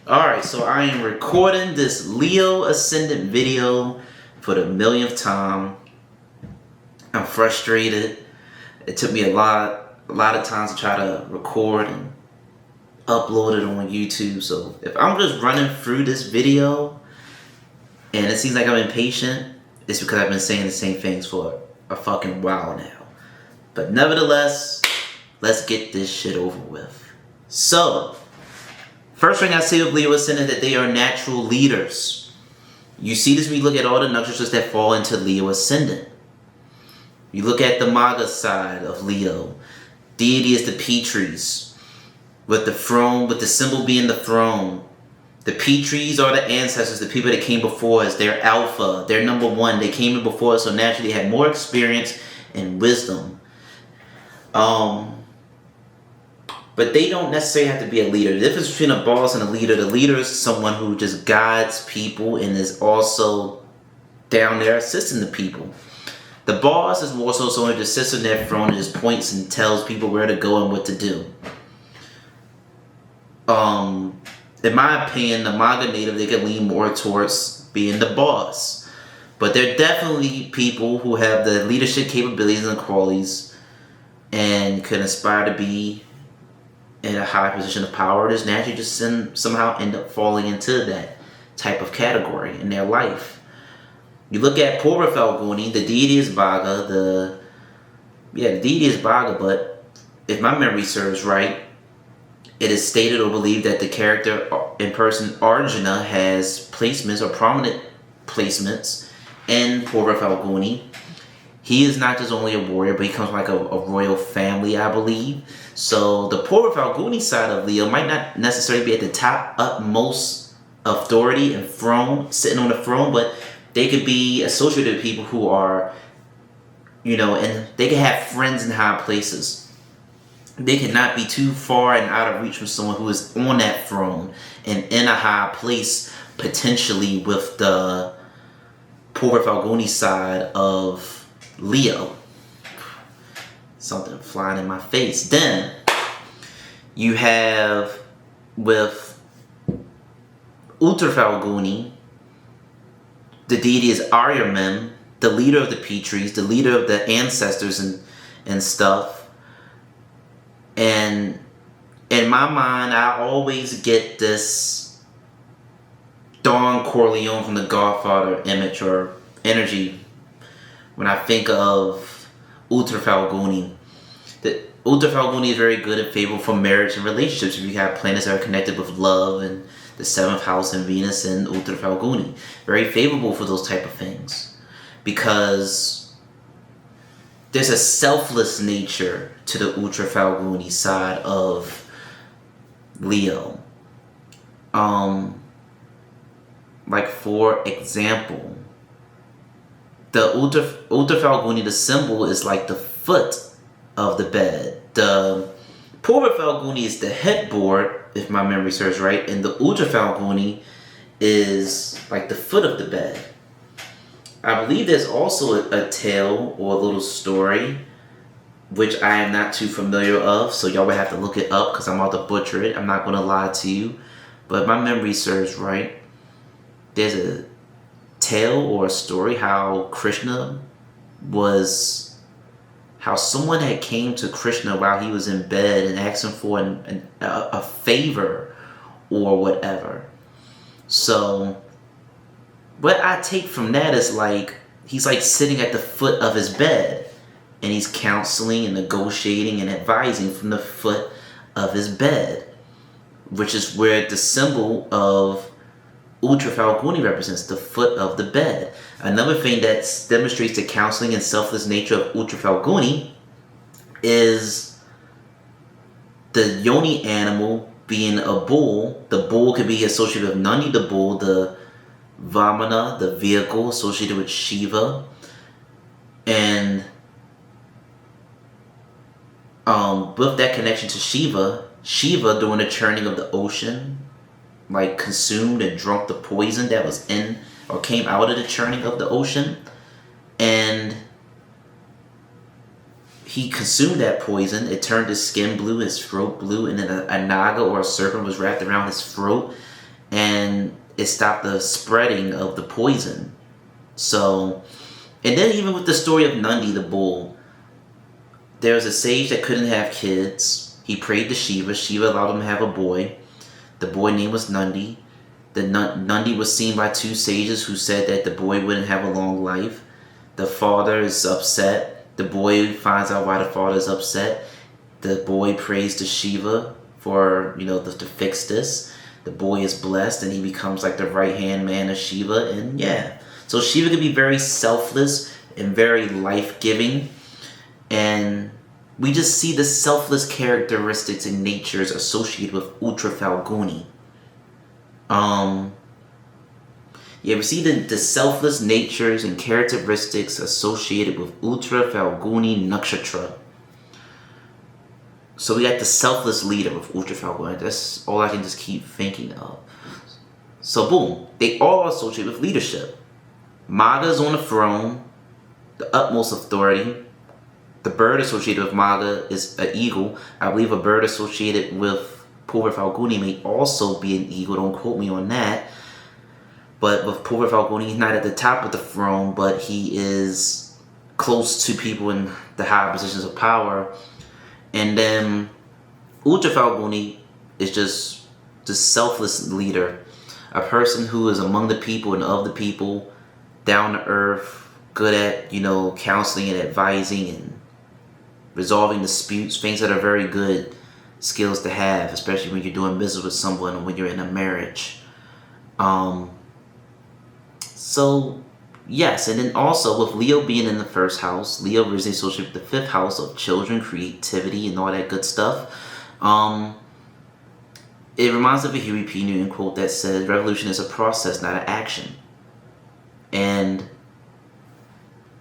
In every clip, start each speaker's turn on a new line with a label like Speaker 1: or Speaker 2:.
Speaker 1: Alright, so I am recording this Leo Ascendant video for the millionth time. I'm frustrated. It took me a lot of times to try to record and upload it on YouTube. So if I'm just running through this video and it seems like I'm impatient, it's because I've been saying the same things for a fucking while now. But nevertheless, let's get this shit over with. So, first thing I say of Leo Ascendant that they are natural leaders. You see this when you look at all the nakshatras that fall into Leo Ascendant. You look at the Maga side of Leo. Deity is the Petries, with the throne, with the symbol being the throne. The Petries are the ancestors, the people that came before us. They're alpha. They're number one. They came in before us, so naturally they had more experience and wisdom. But they don't necessarily have to be a leader. The difference between a boss and a leader, the leader is someone who just guides people and is also down there assisting the people. The boss is more so someone who just sits on their throne and just points and tells people where to go and what to do. In my opinion, the Maga native, they can lean more towards being the boss. But they're definitely people who have the leadership capabilities and qualities and could aspire to be in a high position of power. Just naturally just somehow end up falling into that type of category in their life. You look at Purva Falguni, the deity is Vaga, the deity is Vaga, but if my memory serves right, it is stated or believed that the character in person Arjuna has placements or prominent placements in Purva Falguni. He is not just only a warrior, but he comes from like a royal family, I believe. So the Purva Falguni side of Leo might not necessarily be at the top utmost authority and throne, sitting on the throne, but they could be associated with people who are, and they can have friends in high places. They cannot be too far and out of reach from someone who is on that throne and in a high place, potentially with the Purva Falguni side of Leo. Something flying in my face. Then you have with Uttar Falguni, the deity is Aryamem, the leader of the Petries, the leader of the ancestors and stuff. And in my mind, I always get this Don Corleone from the Godfather image or energy when I think of Uttar Falguni. The Uttar Falguni is very good and favorable for marriage and relationships if you have planets that are connected with love and the 7th house and Venus and Uttar Falguni. Very favorable for those type of things because there's a selfless nature to the Uttar Falguni side of Leo. Like for example, the Uttar Falguni, the symbol is like the foot of the bed. The Purva Falguni is the headboard, if my memory serves right, and the Uttar Falguni is like the foot of the bed. I believe there's also a tale or a little story, which I am not too familiar of, so y'all would have to look it up because I'm about to butcher it. I'm not going to lie to you, but if my memory serves right, there's a tale or a story how someone had came to Krishna while he was in bed and asked him for a favor or whatever. So what I take from that is like he's like sitting at the foot of his bed and he's counseling and negotiating and advising from the foot of his bed, which is where the symbol of Uttar Falguni represents, the foot of the bed. Another thing that demonstrates the counseling and selfless nature of Uttar Falguni is the yoni animal being a bull. The bull could be associated with Nandi the bull, the Vamana, the vehicle associated with Shiva, and with that connection to Shiva during the churning of the ocean, like consumed and drunk the poison that was in or came out of the churning of the ocean, and he consumed that poison. It turned his skin blue, his throat blue, and then a naga or a serpent was wrapped around his throat and it stopped the spreading of the poison. So, and then even with the story of Nundi the bull, there was a sage that couldn't have kids. He prayed to Shiva. Shiva allowed him to have a boy. The boy name was Nundi. Nundi was seen by two sages who said that the boy wouldn't have a long life. The father is upset. The boy finds out why the father is upset. The boy prays to Shiva for, to fix this. The boy is blessed and he becomes like the right-hand man of Shiva. And yeah, so Shiva can be very selfless and very life-giving. And we just see the selfless characteristics and natures associated with Uttara Falguni. We see the selfless natures and characteristics associated with Uttara Falguni Nakshatra. So we got the selfless leader of Uttara Falguni. That's all I can just keep thinking of. So boom, they all associate with leadership. Maga is on the throne, the utmost authority. The bird associated with Maga is an eagle. I believe a bird associated with Purva Falguni may also be an eagle. Don't quote me on that. But with Purva Falguni, he's not at the top of the throne, but he is close to people in the high positions of power. And then Uttara Falguni is just the selfless leader. A person who is among the people and of the people, down to earth, good at, counseling and advising and resolving disputes, things that are very good skills to have, especially when you're doing business with someone or when you're in a marriage. So, yes, and then also with Leo being in the first house, Leo originally associated with the fifth house of children, creativity, and all that good stuff. It reminds of a Huey P. Newton quote that says, revolution is a process, not an action. And,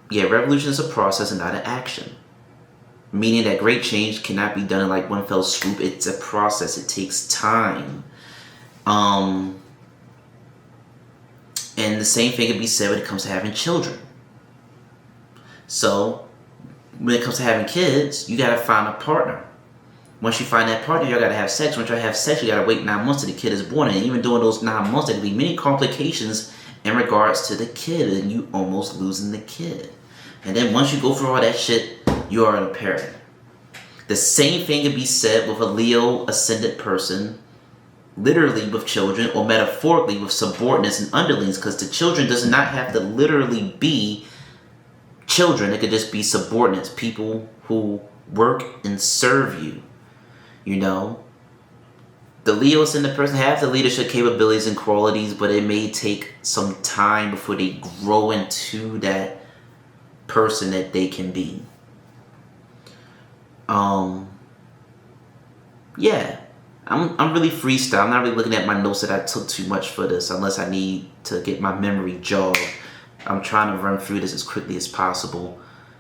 Speaker 1: yeah, revolution is a process and not an action. Meaning that great change cannot be done in like one fell swoop. It's a process. It takes time. And the same thing can be said when it comes to having children. So, when it comes to having kids, you gotta find a partner. Once you find that partner, you gotta have sex. Once you have sex, you gotta wait 9 months till the kid is born. And even during those 9 months, there can be many complications in regards to the kid, and you almost losing the kid. And then once you go through all that shit, you are a parent. The same thing can be said with a Leo ascendant person, literally with children, or metaphorically with subordinates and underlings, because the children does not have to literally be children. It could just be subordinates, people who work and serve you. The Leo ascendant person have the leadership capabilities and qualities, but it may take some time before they grow into that person that they can be. I'm really freestyle. I'm not really looking at my notes that I took too much for this, unless I need to get my memory jogged. I'm trying to run through this as quickly as possible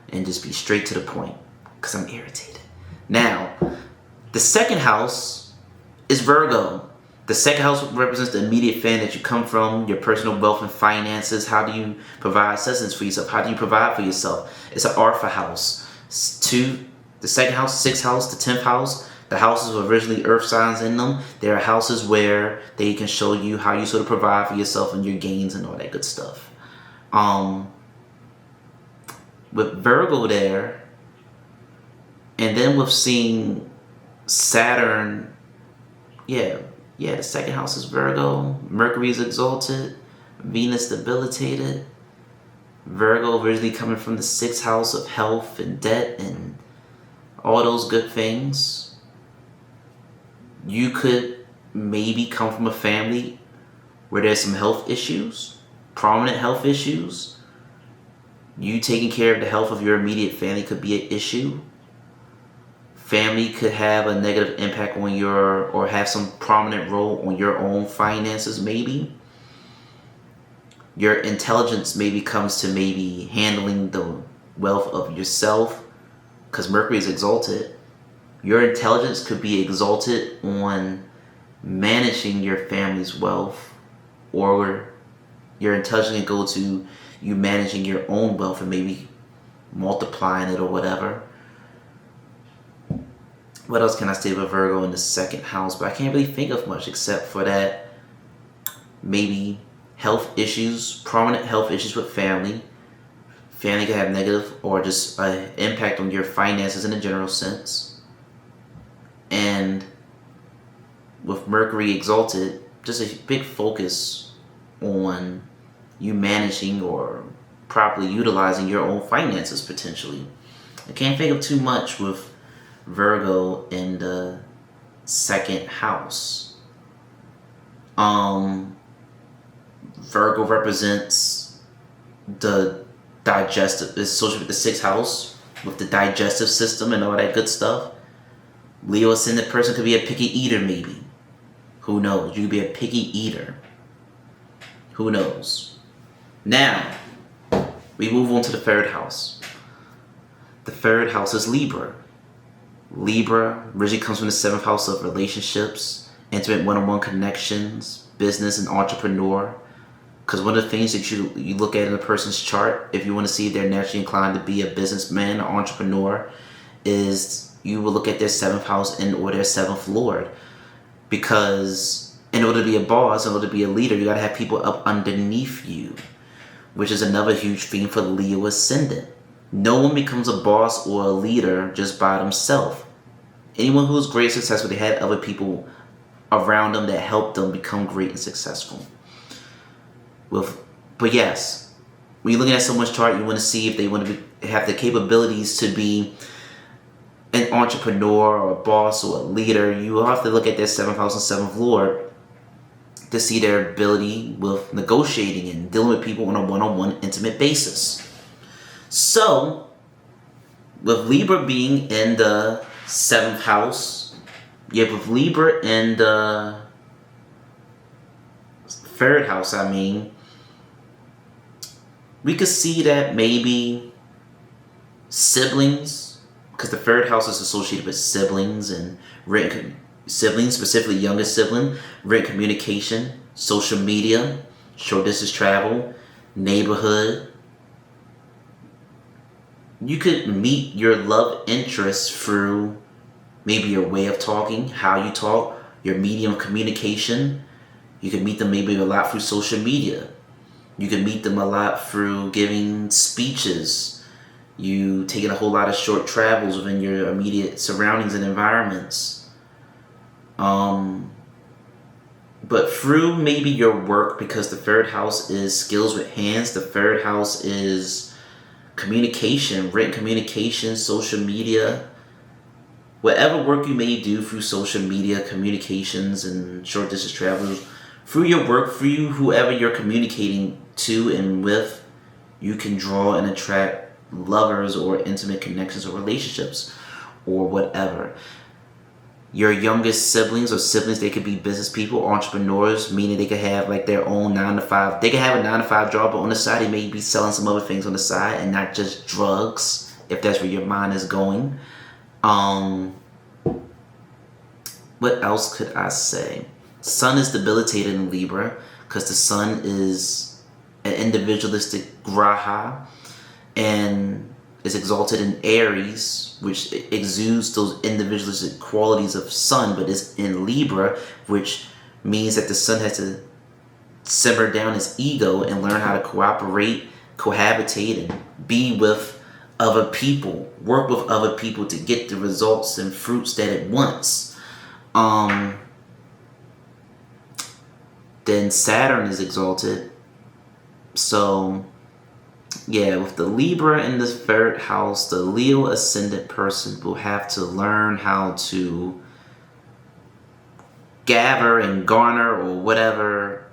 Speaker 1: and just be straight to the point, because I'm irritated. Now, the second house is Virgo. The second house represents the immediate family that you come from, your personal wealth and finances. How do you provide sustenance for yourself? How do you provide for yourself? It's an Artha house. The second house, 6th house, the 10th house. The houses were originally earth signs in them. There are houses where they can show you how you sort of provide for yourself and your gains and all that good stuff. With Virgo there, and then with seeing Saturn, the second house is Virgo. Mercury is exalted. Venus debilitated. Virgo originally coming from the 6th house of health and debt and all those good things. You could maybe come from a family where there's some health issues, prominent health issues. You taking care of the health of your immediate family could be an issue. Family could have a negative impact on or have some prominent role on your own finances maybe. Your intelligence maybe comes to maybe handling the wealth of yourself, because Mercury is exalted. Your intelligence could be exalted on managing your family's wealth, or your intelligence can go to you managing your own wealth and maybe multiplying it or whatever. What else can I say about Virgo in the second house? But I can't really think of much except for that maybe health issues, prominent health issues with family. Family can have negative or just an impact on your finances in a general sense. And with Mercury exalted, just a big focus on you managing or properly utilizing your own finances potentially. I can't think of too much with Virgo in the second house. Virgo represents the digestive, is associated with the sixth house, with the digestive system and all that good stuff. Leo ascendant person could be a picky eater maybe. Who knows? You could be a picky eater. Who knows? Now, we move on to the third house. The third house is Libra. Libra originally comes from the seventh house of relationships, intimate one-on-one connections, business, and entrepreneur. Because one of the things that you look at in a person's chart, if you want to see if they're naturally inclined to be a businessman or entrepreneur, is you will look at their seventh house or their seventh lord. Because in order to be a boss, in order to be a leader, you got to have people up underneath you, which is another huge theme for Leo ascendant. No one becomes a boss or a leader just by themselves. Anyone who is great and successful, they had other people around them that helped them become great and successful. But yes, when you're looking at someone's chart, you want to see if they want to have the capabilities to be an entrepreneur or a boss or a leader. You will have to look at their seventh house and seventh lord to see their ability with negotiating and dealing with people on a one-on-one intimate basis. So, with Libra being in the seventh house, with Libra in the third house, we could see that maybe siblings, because the third house is associated with siblings and siblings, specifically youngest sibling, written communication, social media, short distance travel, neighborhood. You could meet your love interest through maybe your way of talking, how you talk, your medium of communication. You could meet them maybe a lot through social media. You could meet them a lot through giving speeches. You taking a whole lot of short travels within your immediate surroundings and environments. But through maybe your work, because the third house is skills with hands, the third house is communication, written communication, social media, whatever work you may do through social media, communications, and short distance travels, through your work, through whoever you're communicating to and with, you can draw and attract lovers or intimate connections or relationships or whatever. Your youngest siblings or siblings, they could be business people, entrepreneurs, meaning they could have like their own 9-to-5. They could have a 9-to-5 job, but on the side they may be selling some other things on the side and not just drugs, if that's where your mind is going. What else could I say? Sun is debilitated in Libra because the sun is an individualistic graha and is exalted in Aries, which exudes those individualistic qualities of sun, but is in Libra, which means that the sun has to simmer down his ego and learn how to cooperate, cohabitate, and be with other people, work with other people to get the results and fruits that it wants. Then Saturn is exalted. So yeah, with the Libra in the third house, the Leo ascendant person will have to learn how to gather and garner or whatever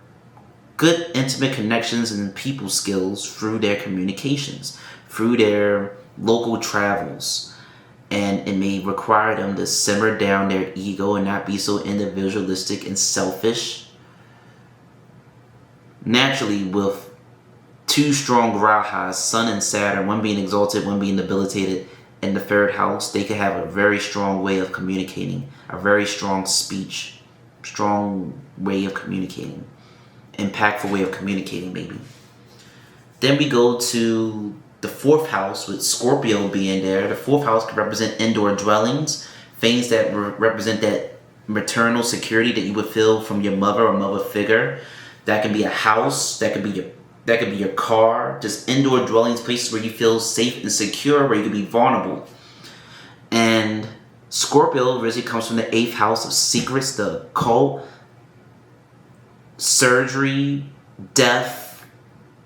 Speaker 1: good intimate connections and people skills through their communications, through their local travels. And it may require them to simmer down their ego and not be so individualistic and selfish. Naturally, with two strong grahas, Sun and Saturn, one being exalted, one being debilitated in the third house, they could have a very strong way of communicating, a very strong speech, strong way of communicating, impactful way of communicating maybe. Then we go to the fourth house with Scorpio being there. The fourth house could represent indoor dwellings, things that represent that maternal security that you would feel from your mother or mother figure. That can be a house. That could be your car. Just indoor dwellings, places where you feel safe and secure, where you can be vulnerable. And Scorpio originally comes from the 8th house of secrets, the occult, surgery, death,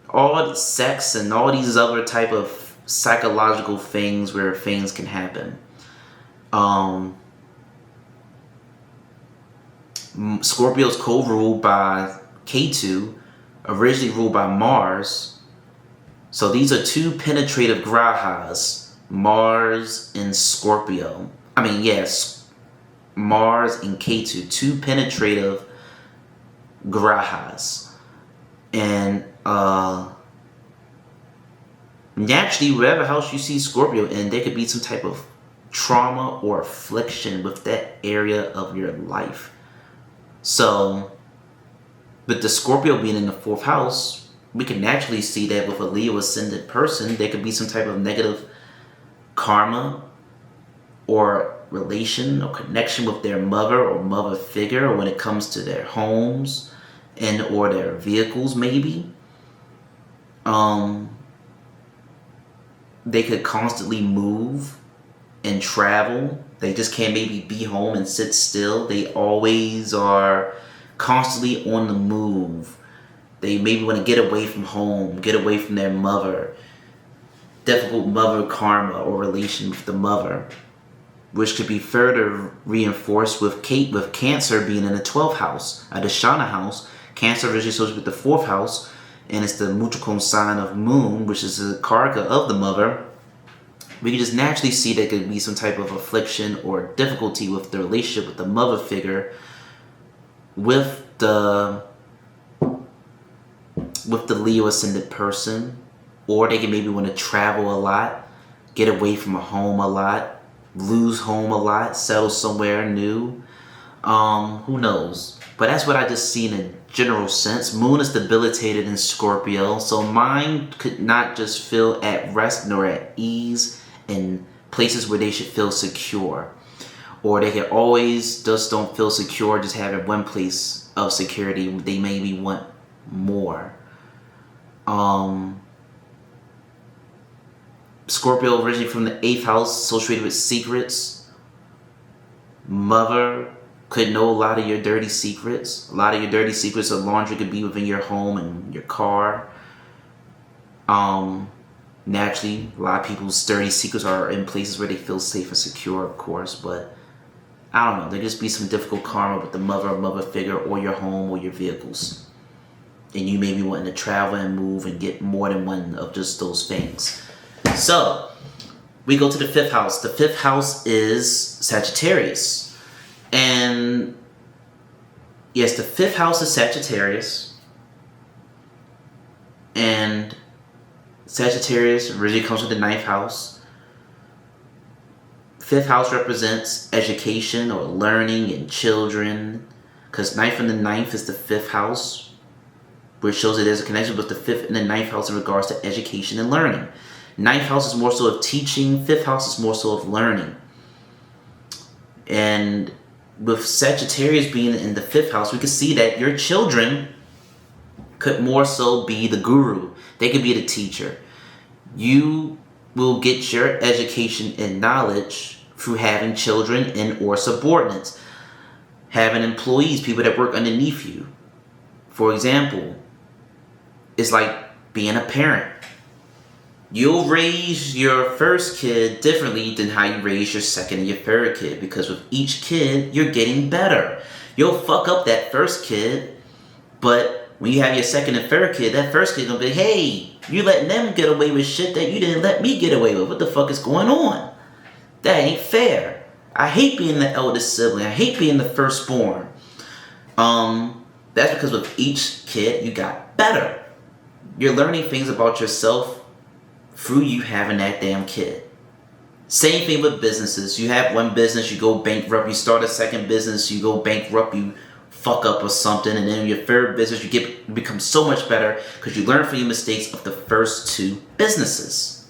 Speaker 1: all sex, and all these other type of psychological things where things can happen. Scorpio's co-ruled by Ketu, originally ruled by Mars. So these are two penetrative grahas, Mars and Scorpio. Mars and Ketu, two penetrative grahas. And naturally, whatever house you see Scorpio in, there could be some type of trauma or affliction with that area of your life. So, with the Scorpio being in the 4th house, we can naturally see that with a Leo ascendant person, there could be some type of negative karma or relation or connection with their mother or mother figure, or when it comes to their homes and or their vehicles, maybe. They could constantly move and travel. They just can't maybe be home and sit still. They always are constantly on the move. They maybe want to get away from home, get away from their mother. Difficult mother karma or relation with the mother, which could be further reinforced with Cancer being in the 12th house, a Dashana house. Cancer originally associated with the 4th house, and it's the Muchakon sign of Moon, which is the Karaka of the mother. We can just naturally see there could be some type of affliction or difficulty with the relationship with the mother figure, with the Leo ascendant person, or they can maybe want to travel a lot, get away from a home a lot, lose home a lot, settle somewhere new. Who knows? But that's what I just see in a general sense. Moon is debilitated in Scorpio, so mind could not just feel at rest nor at ease in places where they should feel secure. Or they can always just don't feel secure just having one place of security. They maybe want more. Scorpio originally from the 8th house, associated with secrets. Mother could know a lot of your dirty secrets. A lot of your dirty secrets of laundry could be within your home and your car. Naturally, a lot of people's dirty secrets are in places where they feel safe and secure, of course, but I don't know. There just be some difficult karma with the mother figure, or your home, or your vehicles. And you may be wanting to travel and move and get more than one of just those things. So, we go to the 5th house. The 5th house is Sagittarius. And yes, the 5th house is Sagittarius. And Sagittarius originally comes with the 9th house. 5th house represents education or learning and children. Because 9th and the 9th is the 5th house, which shows that there's a connection with the 5th and the 9th house in regards to education and learning. 9th house is more so of teaching. 5th house is more so of learning. And with Sagittarius being in the 5th house, we can see that your children could more so be the guru. They could be the teacher. You will get your education and knowledge through having children and or subordinates. Having employees, people that work underneath you. For example, it's like being a parent. You'll raise your first kid differently than how you raise your second and your third kid, because with each kid, you're getting better. You'll fuck up that first kid, but when you have your second and third kid, that first kid's gonna be, hey, you letting them get away with shit that you didn't let me get away with. What the fuck is going on? That ain't fair. I hate being the eldest sibling. I hate being the firstborn. That's because with each kid, you got better. You're learning things about yourself through you having that damn kid. Same thing with businesses. You have one business, you go bankrupt. You start a second business, you go bankrupt. You fuck up or something, and then your third business, you become so much better because you learn from your mistakes of the first two businesses.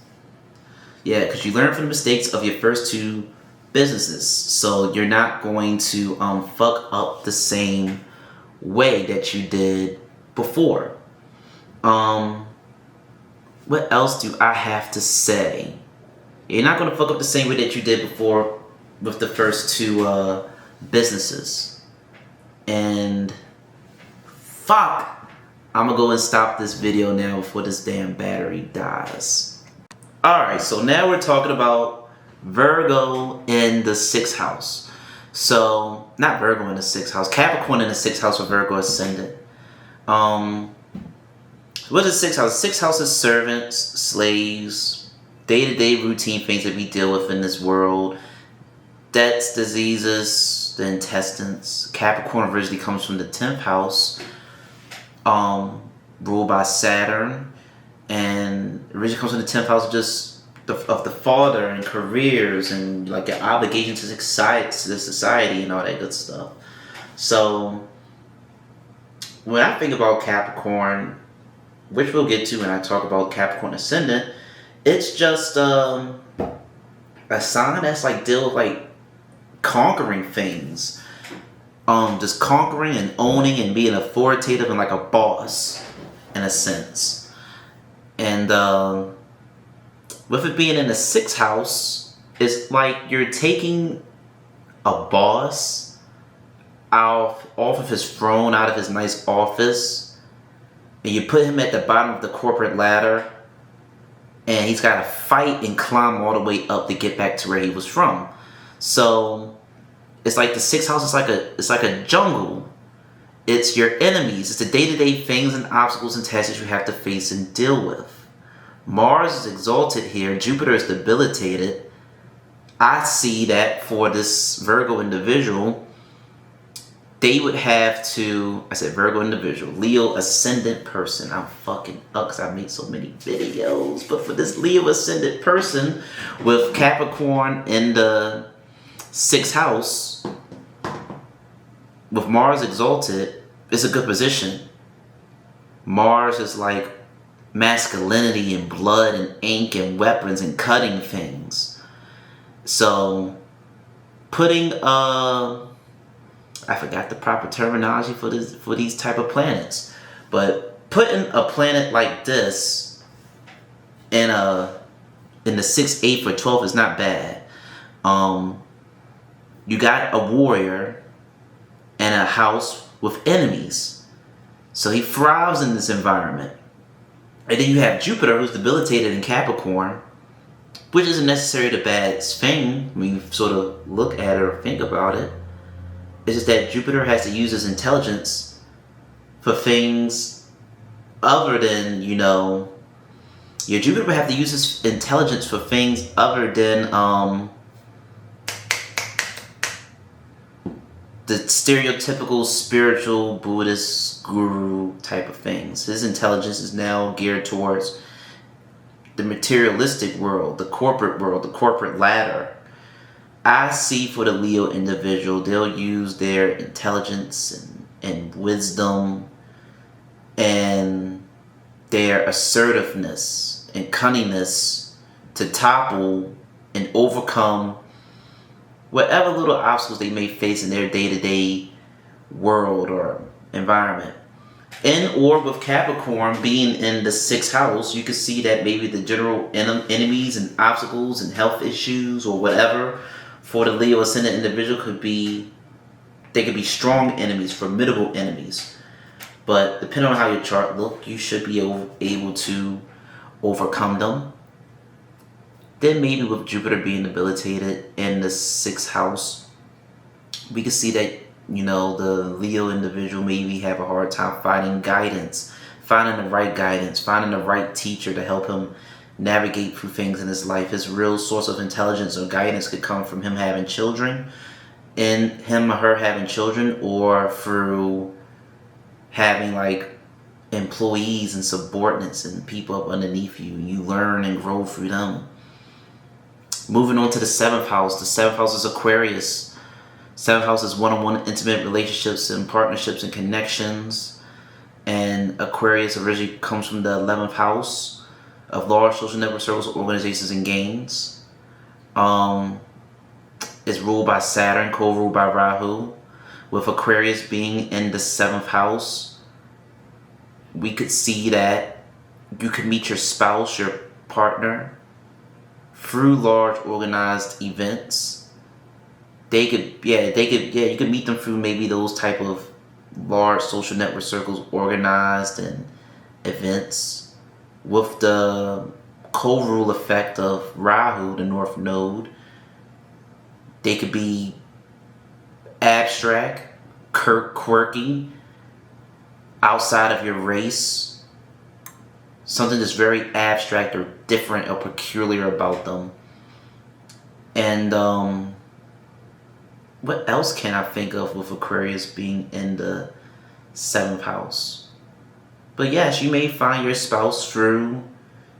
Speaker 1: Yeah, because you learn from the mistakes of your first two businesses, so you're not going to fuck up the same way that you did before. What else do I have to say? You're not gonna fuck up the same way that you did before with the first two businesses. And fuck, I'm gonna go and stop this video now before this damn battery dies. Alright, so now we're talking about Virgo in the 6th house. So, not Virgo in the 6th house, Capricorn in the 6th house with Virgo ascendant. What is the 6th house? The 6th house is servants, slaves, day-to-day routine things that we deal with in this world. Debts, diseases, the intestines. Capricorn originally comes from the 10th house, ruled by Saturn. And originally comes from the 10th house just of the father and careers and like your obligation to the society and all that good stuff. So when I think about Capricorn, which we'll get to when I talk about Capricorn ascendant, it's just a sign that's like deal with like conquering things, just conquering and owning and being authoritative and like a boss in a sense. And with it being in the 6th house, it's like you're taking a boss off of his throne, out of his nice office, and you put him at the bottom of the corporate ladder, and he's got to fight and climb all the way up to get back to where he was from. So it's like the 6th house is like a jungle. It's your enemies. It's the day-to-day things and obstacles and tasks that you have to face and deal with. Mars is exalted here. Jupiter is debilitated. I see that for this Virgo individual, they would have to, I said Virgo individual, Leo ascendant person. I'm fucking up because I make so many videos. But for this Leo ascendant person with Capricorn in the 6th house, with Mars exalted, it's a good position. Mars is like masculinity and blood and ink and weapons and cutting things. So putting I forgot the proper terminology for these type of planets, but putting a planet like this in the 6th, 8th, or 12th is not bad. You got a warrior and a house with enemies, so he thrives in this environment. And then you have Jupiter, who's debilitated in Capricorn, which isn't necessarily the bad thing when you sort of look at it or think about it. It's just that Jupiter has to use his intelligence for things other than, your Jupiter would have to use his intelligence for things other than the stereotypical spiritual Buddhist guru type of things. His intelligence is now geared towards the materialistic world, the corporate ladder. I see for the Leo individual, they'll use their intelligence and wisdom and their assertiveness and cunningness to topple and overcome whatever little obstacles they may face in their day-to-day world or environment. Or with Capricorn being in the 6th house, you can see that maybe the general enemies and obstacles and health issues or whatever for the Leo ascendant individual could be strong enemies, formidable enemies. But depending on how your chart look, you should be able to overcome them. Then maybe with Jupiter being debilitated in the 6th house, we can see that, the Leo individual maybe have a hard time finding the right guidance, finding the right teacher to help him navigate through things in his life. His real source of intelligence or guidance could come from him having children, and him or her having children, or through having like employees and subordinates and people up underneath you. You learn and grow through them. Moving on to the 7th house. The 7th house is Aquarius. 7th house is one-on-one intimate relationships and partnerships and connections. And Aquarius originally comes from the 11th house of large social network circles, organizations, and gains. It's ruled by Saturn, co-ruled by Rahu. With Aquarius being in the 7th house, we could see that you could meet your spouse, your partner, through large organized events. You could meet them through maybe those type of large social network circles organized and events with the co-rule effect of Rahu, the North Node. They could be abstract, quirky, outside of your race. Something that's very abstract or different or peculiar about them. And what else can I think of with Aquarius being in the 7th house? But yes, you may find your spouse through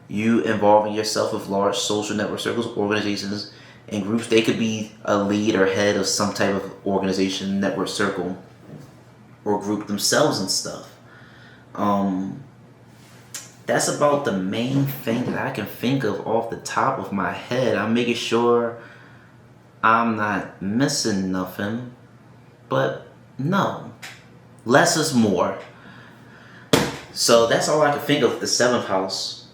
Speaker 1: you involving yourself with large social network circles, organizations, and groups. They could be a lead or head of some type of organization, network circle, or group themselves and stuff. That's about the main thing that I can think of off the top of my head. I'm making sure I'm not missing nothing. But no, less is more. So that's all I can think of the 7th house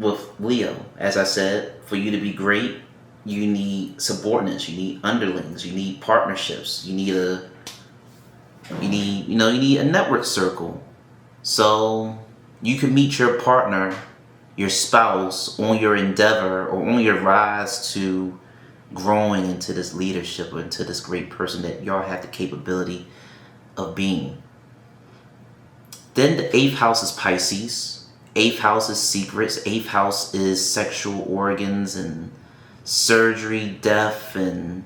Speaker 1: with Leo. As I said, for you to be great, you need subordinates, you need underlings, you need partnerships, you need a network circle. So you can meet your partner, your spouse, on your endeavor or on your rise to growing into this leadership or into this great person that y'all have the capability of being. Then the 8th house is Pisces. 8th house is secrets. 8th house is sexual organs and surgery, death, and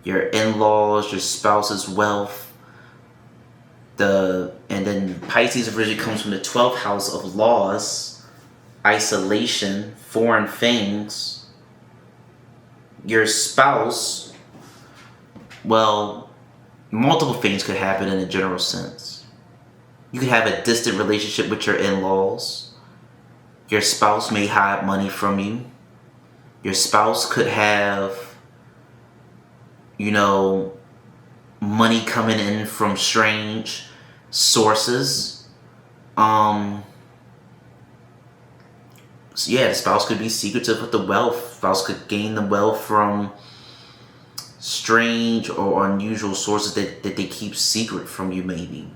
Speaker 1: your in-laws, your spouse's wealth. And then Pisces originally comes from the 12th house of laws, isolation, foreign things. Your spouse, well, multiple things could happen in a general sense. You could have a distant relationship with your in-laws. Your spouse may hide money from you. Your spouse could have, money coming in from strange sources. The spouse could be secretive with the wealth. Spouse could gain the wealth from strange or unusual sources that they keep secret from you, maybe.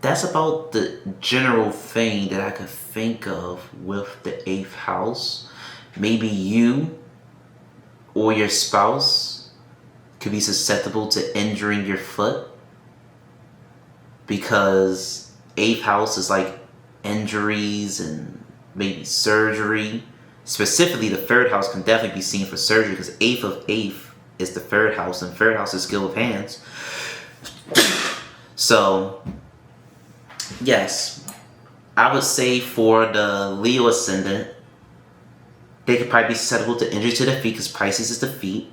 Speaker 1: That's about the general thing that I could think of with the 8th house. Maybe you or your spouse could be susceptible to injuring your foot, because 8th house is like injuries and maybe surgery. Specifically, the 3rd house can definitely be seen for surgery, because 8th of 8th is the 3rd house, and 3rd house is skill of hands. So, yes, I would say for the Leo ascendant, they could probably be susceptible to injury to the feet, because Pisces is the feet.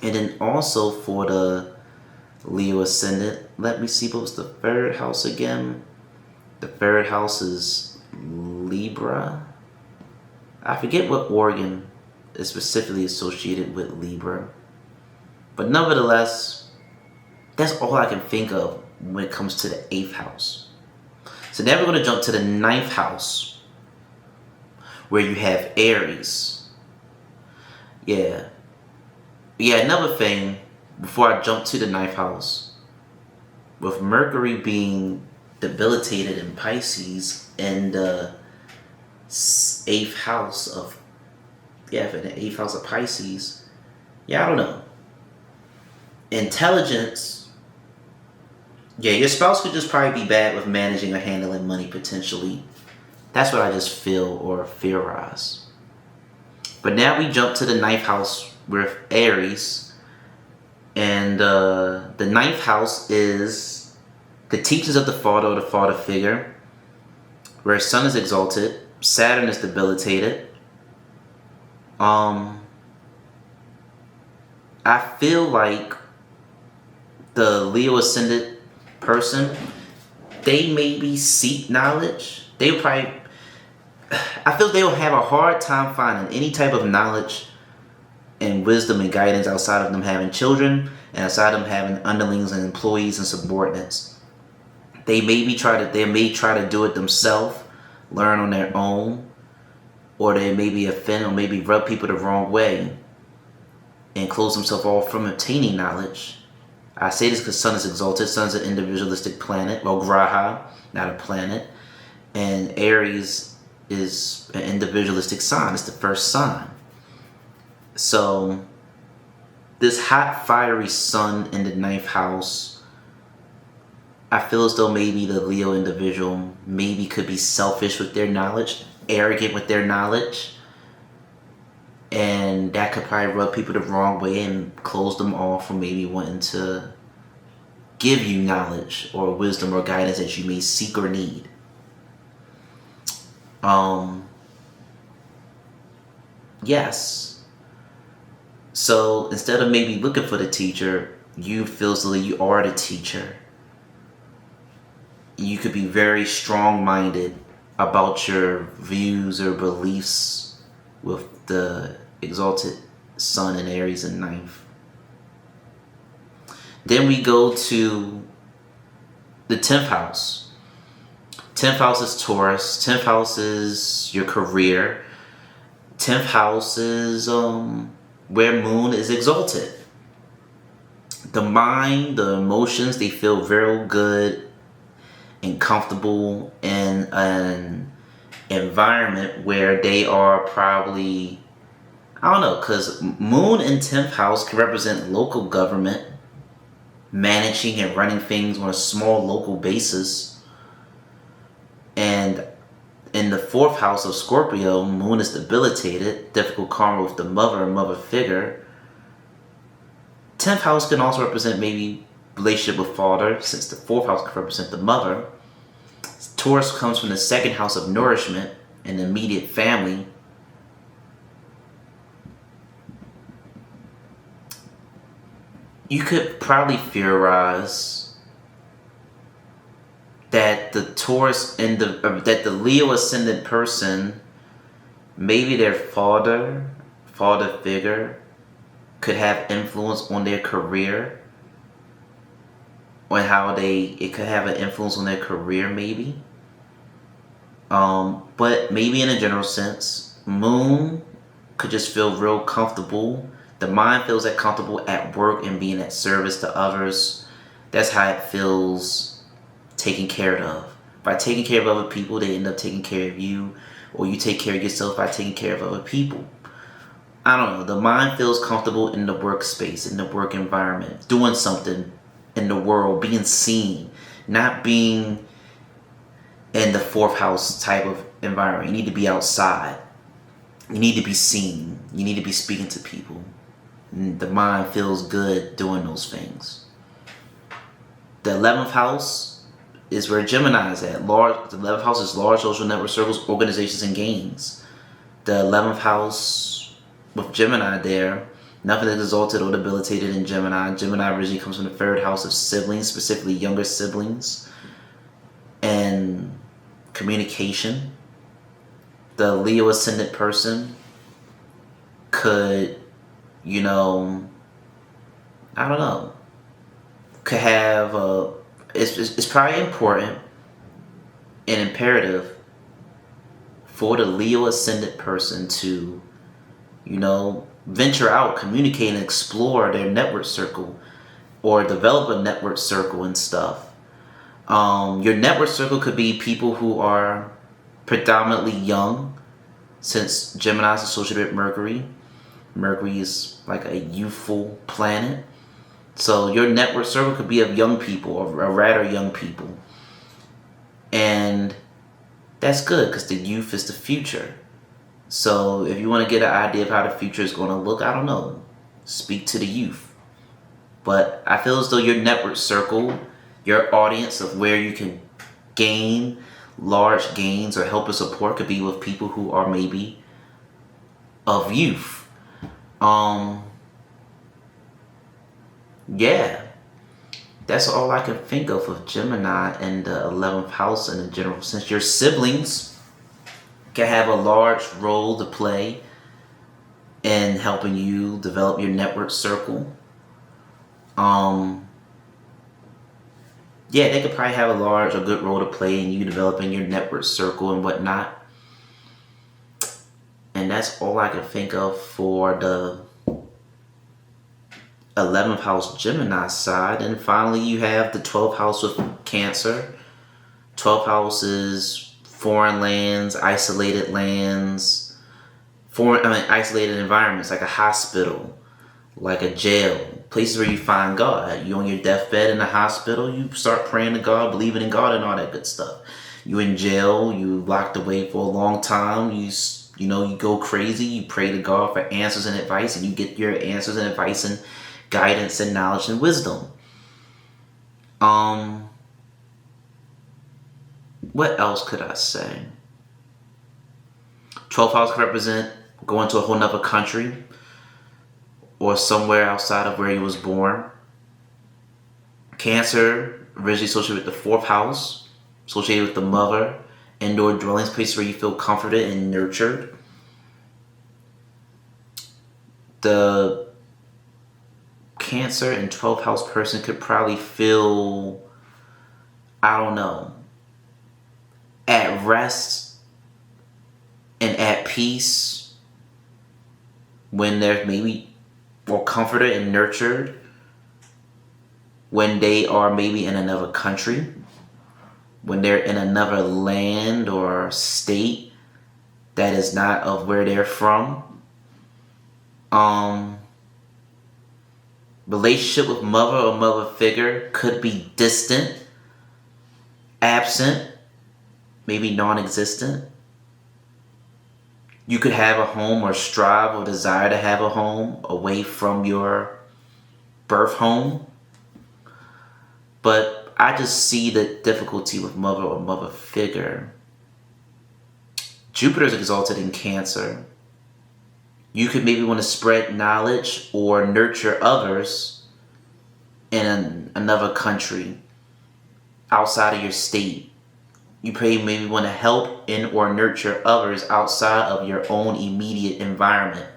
Speaker 1: And then also for the Leo ascendant, let me see, what was the 3rd house again? The 3rd house is Libra. I forget what organ is specifically associated with Libra. But nevertheless, that's all I can think of when it comes to the 8th house. So now we're going to jump to the 9th house, where you have Aries. Yeah, another thing, before I jump to the 9th house, with Mercury being debilitated in Pisces and the 8th house of, for the 8th house of Pisces, I don't know. Intelligence, your spouse could just probably be bad with managing or handling money, potentially. That's what I just feel or theorize. But now we jump to the 9th house with Aries. And the 9th house is the teachings of the father or the father figure, where Sun is exalted, Saturn is debilitated. I feel like the Leo ascendant person, they maybe seek knowledge. I feel they'll have a hard time finding any type of knowledge and wisdom and guidance outside of them having children and outside of them having underlings and employees and subordinates. They may try to do it themselves, learn on their own, or they maybe offend or maybe rub people the wrong way and close themselves off from obtaining knowledge. I say this because Sun is exalted. Sun is an individualistic planet. Well, Graha, not a planet. And Aries is an individualistic sign. It's the first sign. So this hot, fiery Sun in the 9th house, I feel as though maybe the Leo individual maybe could be selfish with their knowledge, arrogant with their knowledge, and that could probably rub people the wrong way and close them off from maybe wanting to give you knowledge or wisdom or guidance that you may seek or need. Yes. So instead of maybe looking for the teacher, you feel as though you are the teacher. You could be very strong-minded about your views or beliefs with the exalted Sun in Aries in 9th. Then we go to the 10th house. 10th house is Taurus. 10th house is your career. 10th house is where Moon is exalted. The mind, the emotions, they feel very good and comfortable in an environment where they are probably, I don't know, because Moon in 10th house can represent local government, managing and running things on a small local basis. And in the 4th house of Scorpio, Moon is debilitated, difficult karma with the mother figure. 10th house can also represent maybe relationship with father, since the 4th house can represent the mother. Taurus comes from the 2nd house of nourishment and immediate family. You could probably theorize that the Taurus and that the Leo ascendant person, maybe their father figure, could have influence on their career, on how it could have an influence on their career, maybe. But maybe in a general sense, Moon could just feel real comfortable. The mind feels that comfortable at work and being at service to others. That's how it feels taken care of. By taking care of other people, they end up taking care of you, or you take care of yourself by taking care of other people. I don't know. The mind feels comfortable in the workspace, in the work environment, doing something in the world, being seen, not being in the 4th house type of environment. You need to be outside. You need to be seen. You need to be speaking to people. And the mind feels good doing those things. The 11th house is where Gemini is at. The 11th house is large social network circles, organizations, and gains. The 11th house with Gemini there, nothing is exalted or debilitated in Gemini. Gemini originally comes from the 3rd house of siblings, specifically younger siblings, and communication. The Leo ascendant person could, I don't know, could have it's probably important and imperative for the Leo ascendant person to, venture out, communicate, and explore their network circle, or develop a network circle and stuff. Your network circle could be people who are predominantly young, since Gemini is associated with Mercury. Mercury is like a youthful planet. So your network circle could be of young people, or rather young people. And that's good, because the youth is the future. So if you want to get an idea of how the future is going to look, I don't know, speak to the youth. But I feel as though your network circle, your audience of where you can gain large gains or help or support, could be with people who are maybe of youth. Yeah, that's all I can think of Gemini and the 11th house in a general sense. Your siblings can have a large role to play in helping you develop your network circle. Yeah, they could probably have a large or good role to play in you developing your network circle and whatnot. And that's all I can think of for the 11th house Gemini side. And finally, you have the 12th house with Cancer. 12th house is foreign lands, isolated lands, isolated environments like a hospital, like a jail, places where you find God. You on your deathbed in the hospital, you start praying to God, believing in God and all that good stuff. You in jail, you locked away for a long time, you know, you go crazy, you pray to God for answers and advice, and you get your answers and advice and guidance and knowledge and wisdom. What else could I say? 12th house could represent going to a whole nother country or somewhere outside of where he was born. Cancer, originally associated with the 4th house, associated with the mother, indoor dwellings, places where you feel comforted and nurtured. The Cancer and 12th house person could probably feel, I don't know, at rest and at peace when they're maybe more comforted and nurtured when they are maybe in another country, when they're in another land or state that is not of where they're from. Relationship with mother or mother figure could be distant, absent, maybe non-existent. You could have a home or strive or desire to have a home away from your birth home. But I just see the difficulty with mother or mother figure. Jupiter is exalted in Cancer. You could maybe want to spread knowledge or nurture others in another country outside of your state. You maybe want to help in or nurture others outside of your own immediate environment.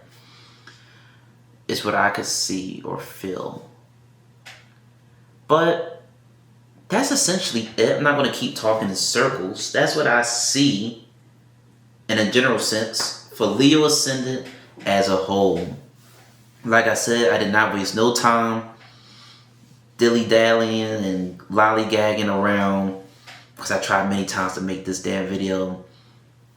Speaker 1: Is what I could see or feel. But that's essentially it. I'm not going to keep talking in circles. That's what I see in a general sense for Leo ascendant as a whole. Like I said, I did not waste no time dilly-dallying and lollygagging around, because I tried many times to make this damn video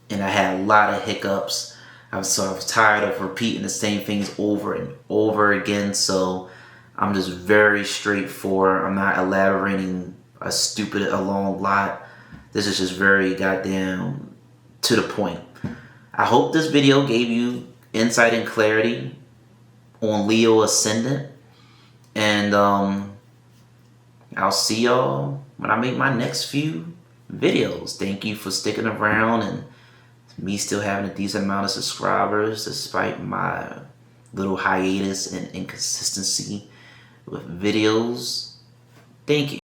Speaker 1: and I had a lot of hiccups. I was tired of repeating the same things over and over again, so I'm just very straightforward. I'm not elaborating a long lot. This is just very goddamn to the point. I hope this video gave you insight and clarity on Leo ascendant, and I'll see y'all when I make my next few videos. Thank you for sticking around and me still having a decent amount of subscribers despite my little hiatus and inconsistency with videos. Thank you.